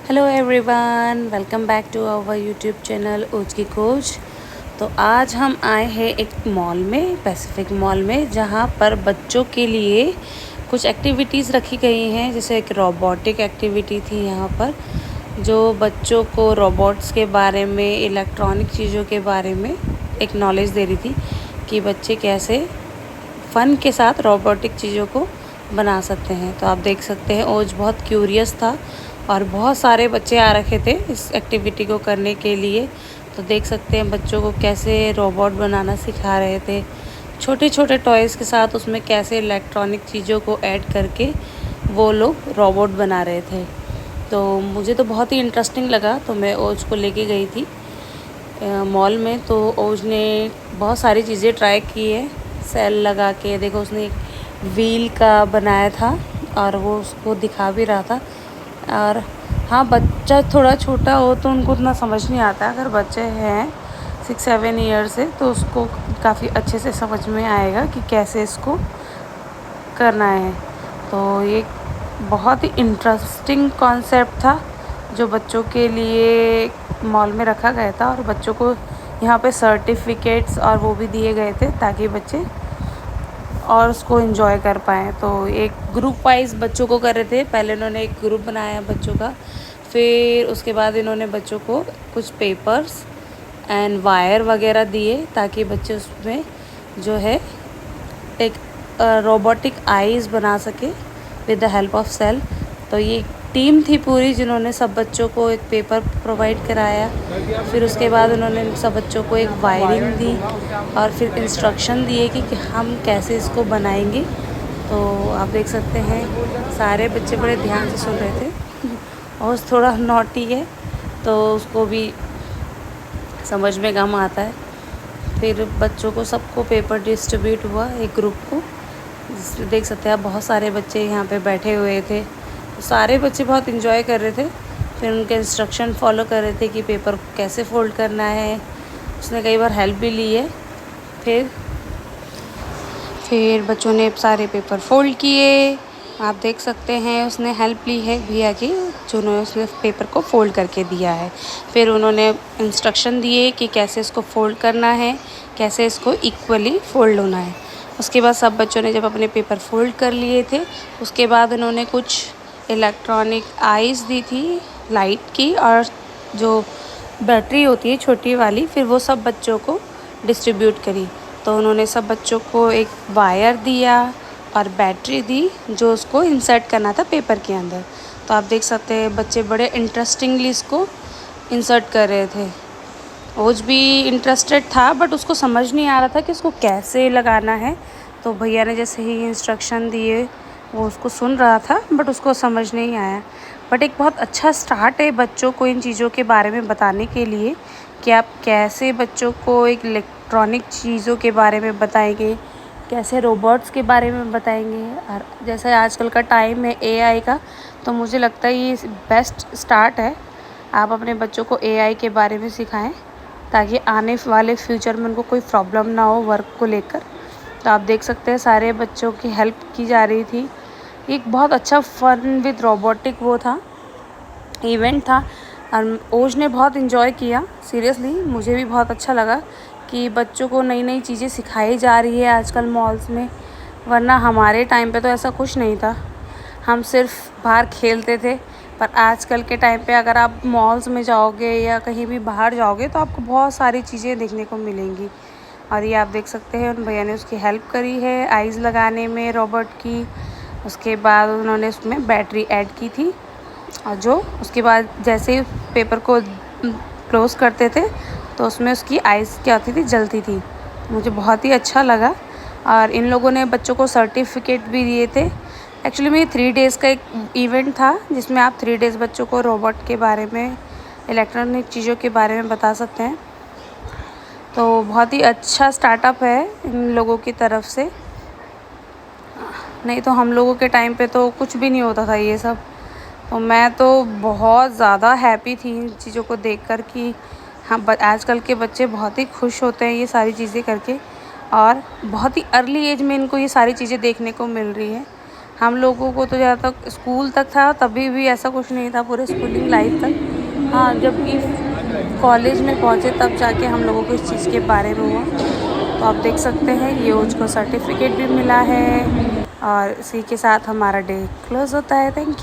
Hello everyone, welcome back to our YouTube channel ओज की coach. तो आज हम आए हैं एक मॉल में, पैसिफिक मॉल में, जहाँ पर बच्चों के लिए कुछ एक्टिविटीज़ रखी गई हैं। जैसे एक रोबोटिक एक्टिविटी थी यहाँ पर, जो बच्चों को रोबोट्स के बारे में, इलेक्ट्रॉनिक चीज़ों के बारे में एक नॉलेज दे रही थी कि बच्चे कैसे फ़न के साथ रोबोटिक चीज़ों को बना सकते हैं। तो आप देख सकते हैं ओज बहुत क्यूरियस था और बहुत सारे बच्चे आ रखे थे इस एक्टिविटी को करने के लिए। तो देख सकते हैं बच्चों को कैसे रोबोट बनाना सिखा रहे थे, छोटे छोटे टॉयज़ के साथ उसमें कैसे इलेक्ट्रॉनिक चीज़ों को ऐड करके वो लोग रोबोट बना रहे थे। तो मुझे तो बहुत ही इंटरेस्टिंग लगा, तो मैं ओज को लेके गई थी मॉल में। तो ओज ने बहुत सारी चीज़ें ट्राई की है सेल लगा के। देखो, उसने एक व्हील का बनाया था और वो उसको दिखा भी रहा था। और हाँ, बच्चा थोड़ा छोटा हो तो उनको उतना समझ नहीं आता। अगर बच्चे हैं 6-7 ईयर से तो उसको काफ़ी अच्छे से समझ में आएगा कि कैसे इसको करना है। तो ये बहुत ही इंटरेस्टिंग कॉन्सेप्ट था जो बच्चों के लिए मॉल में रखा गया था। और बच्चों को यहाँ पे सर्टिफिकेट्स और वो भी दिए गए थे ताकि बच्चे और उसको एंजॉय कर पाएँ। तो एक ग्रुप वाइज बच्चों को कर रहे थे। पहले उन्होंने एक ग्रुप बनाया बच्चों का, फिर उसके बाद इन्होंने बच्चों को कुछ पेपर्स एंड वायर वगैरह दिए ताकि बच्चे उसमें जो है एक रोबोटिक आईज़ बना सके with the help of cell. तो ये टीम थी पूरी जिन्होंने सब बच्चों को एक पेपर प्रोवाइड कराया। फिर उसके बाद उन्होंने सब बच्चों को एक वायरिंग दी और फिर इंस्ट्रक्शन दिए कि हम कैसे इसको बनाएंगे। तो आप देख सकते हैं सारे बच्चे बड़े ध्यान से सुन रहे थे और थोड़ा नॉटी है तो उसको भी समझ में कम आता है। फिर बच्चों को सबको पेपर डिस्ट्रीब्यूट हुआ एक ग्रुप को। देख सकते हैं आप, बहुत सारे बच्चे यहाँ पे बैठे हुए थे। सारे बच्चे बहुत इन्जॉय कर रहे थे। फिर उनके इंस्ट्रक्शन फॉलो कर रहे थे कि पेपर को कैसे फ़ोल्ड करना है। उसने कई बार हेल्प भी ली है। फिर बच्चों ने सारे पेपर फ़ोल्ड किए। आप देख सकते हैं उसने हेल्प ली है भैया की, जिन्होंने उसने पेपर को फ़ोल्ड करके दिया है। फिर उन्होंने इंस्ट्रक्शन दिए कि कैसे इसको फ़ोल्ड करना है, कैसे इसको इक्वली फ़ोल्ड होना है। उसके बाद सब बच्चों ने जब अपने पेपर फ़ोल्ड कर लिए थे, उसके बाद उन्होंने कुछ इलेक्ट्रॉनिक आईज़ दी थी लाइट की, और जो बैटरी होती है छोटी वाली, फिर वो सब बच्चों को डिस्ट्रीब्यूट करी। तो उन्होंने सब बच्चों को एक वायर दिया और बैटरी दी जो उसको इंसर्ट करना था पेपर के अंदर। तो आप देख सकते हैं बच्चे बड़े इंटरेस्टिंगली इसको इंसर्ट कर रहे थे। ओज भी इंटरेस्टेड था बट उसको समझ नहीं आ रहा था कि इसको कैसे लगाना है। तो भैया ने जैसे ही इंस्ट्रक्शन दिए वो उसको सुन रहा था बट उसको समझ नहीं आया। बट एक बहुत अच्छा स्टार्ट है बच्चों को इन चीज़ों के बारे में बताने के लिए कि आप कैसे बच्चों को एक इलेक्ट्रॉनिक चीज़ों के बारे में बताएंगे, कैसे रोबोट्स के बारे में बताएंगे। और जैसे आजकल का टाइम है एआई का, तो मुझे लगता है ये बेस्ट स्टार्ट है। आप अपने बच्चों को एआई के बारे में सिखाएं ताकि आने वाले फ्यूचर में उनको कोई प्रॉब्लम ना हो वर्क को लेकर। तो आप देख सकते हैं सारे बच्चों की हेल्प की जा रही थी। एक बहुत अच्छा फन विद रोबोटिक वो था, इवेंट था। और ओज ने बहुत इन्जॉय किया। सीरियसली मुझे भी बहुत अच्छा लगा कि बच्चों को नई नई चीज़ें सिखाई जा रही है आजकल मॉल्स में। वरना हमारे टाइम पे तो ऐसा कुछ नहीं था, हम सिर्फ बाहर खेलते थे। पर आजकल के टाइम पे अगर आप मॉल्स में जाओगे या कहीं भी बाहर जाओगे तो आपको बहुत सारी चीज़ें देखने को मिलेंगी। और ये आप देख सकते हैं उन भैया ने उसकी हेल्प करी है आइज़ लगाने में रोबोट की। उसके बाद उन्होंने उसमें बैटरी ऐड की थी, और जो उसके बाद जैसे ही पेपर को क्लोज़ करते थे तो उसमें उसकी आइज़ क्या होती थी, जलती थी। मुझे बहुत ही अच्छा लगा। और इन लोगों ने बच्चों को सर्टिफिकेट भी दिए थे। एक्चुअली में 3 डेज़ का एक इवेंट था जिसमें आप 3 डेज़ बच्चों को रोबोट के बारे में, इलेक्ट्रॉनिक चीज़ों के बारे में बता सकते हैं। तो बहुत ही अच्छा स्टार्टअप है इन लोगों की तरफ से। नहीं तो हम लोगों के टाइम पे तो कुछ भी नहीं होता था ये सब। तो मैं तो बहुत ज़्यादा हैप्पी थी इन चीज़ों को देखकर कि हाँ, आजकल के बच्चे बहुत ही खुश होते हैं ये सारी चीज़ें करके, और बहुत ही अर्ली एज में इनको ये सारी चीज़ें देखने को मिल रही है। हम लोगों को तो ज़्यादा तक स्कूल तक था, तभी भी ऐसा कुछ नहीं था पूरे स्कूलिंग लाइफ तक। हाँ, जब कि कॉलेज में पहुँचे तब जाके हम लोगों को इस चीज़ के बारे में हुआ। तो आप देख सकते हैं ये उसको सर्टिफिकेट भी मिला है और इसी के साथ हमारा डे क्लोज़ होता है। Thank you.